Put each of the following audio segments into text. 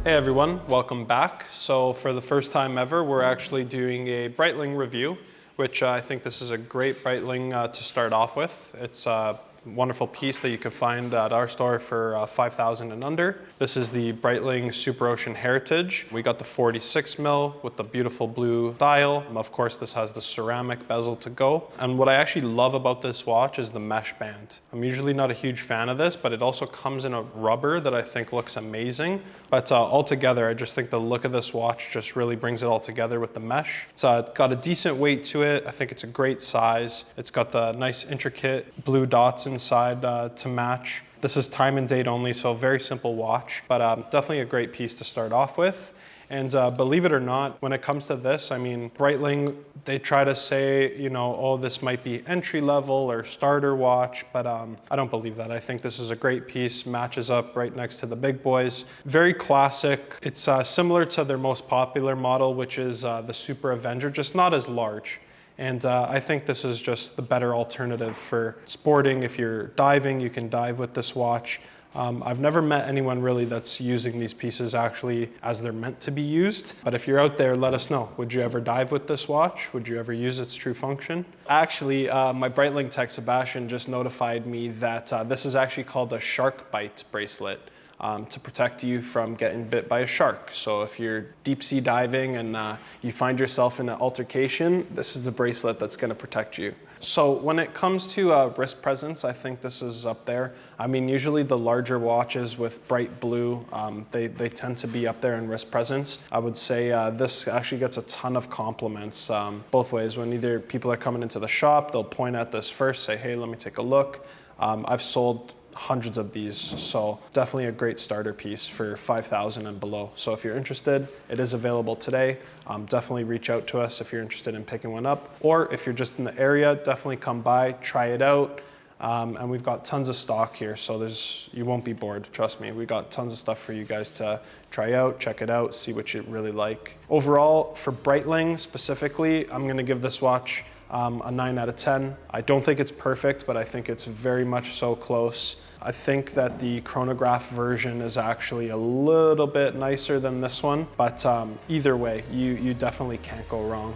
Hey everyone, welcome back. So for the first time ever, we're actually doing a Breitling review, which I think this is a great Breitling to start off with. It's a wonderful piece that you can find at our store for 5,000 and under. This is the Breitling Super Ocean Heritage. We got the 46 mil with the beautiful blue dial. Of course, this has the ceramic bezel to go. And what I actually love about this watch is the mesh band. I'm usually not a huge fan of this, but it also comes in a rubber that I think looks amazing. But altogether, I just think the look of this watch just really brings it all together with the mesh. It's got a decent weight to it. I think it's a great size. It's got the nice intricate blue dots inside to match. This is time and date only, so very simple watch, but definitely a great piece to start off with. And believe it or not, when it comes to this, I mean, Breitling, they try to say, you know, oh, this might be entry level or starter watch, but I don't believe that. I think this is a great piece, matches up right next to the big boys. Very classic. It's similar to their most popular model, which is the Super Avenger, just not as large. And I think this is just the better alternative for sporting. If you're diving, you can dive with this watch. I've never met anyone really that's using these pieces actually as they're meant to be used. But if you're out there, let us know. Would you ever dive with this watch? Would you ever use its true function? Actually, my Breitling tech Sebastian just notified me that this is actually called a shark bite bracelet. To protect you from getting bit by a shark. So if you're deep sea diving and you find yourself in an altercation, this is the bracelet that's going to protect you. So when it comes to wrist presence, I think this is up there. I mean, usually the larger watches with bright blue, they tend to be up there in wrist presence. I would say this actually gets a ton of compliments both ways. When either people are coming into the shop, they'll point at this first, say, hey, let me take a look. I've sold hundreds of these, so definitely a great starter piece for 5,000 and below. So if you're interested, it is available today. Definitely reach out to us if you're interested in picking one up, or if you're just in the area, definitely come by, try it out. And we've got tons of stock here, so you won't be bored, trust me. We got tons of stuff for you guys to try out, check it out, see what you really like. Overall, for Breitling specifically, I'm gonna give this watch a 9 out of 10. I don't think it's perfect, but I think it's very much so close. I think that the chronograph version is actually a little bit nicer than this one, but either way, you definitely can't go wrong.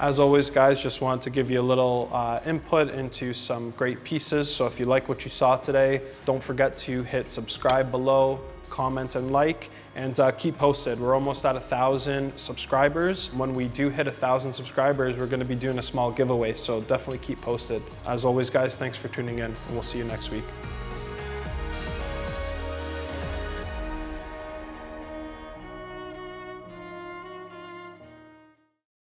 As always, guys, just wanted to give you a little input into some great pieces. So if you like what you saw today, don't forget to hit subscribe below, comment and like, and keep posted. We're almost at 1,000 subscribers. When we do hit 1,000 subscribers, we're gonna be doing a small giveaway, so definitely keep posted. As always, guys, thanks for tuning in, and we'll see you next week.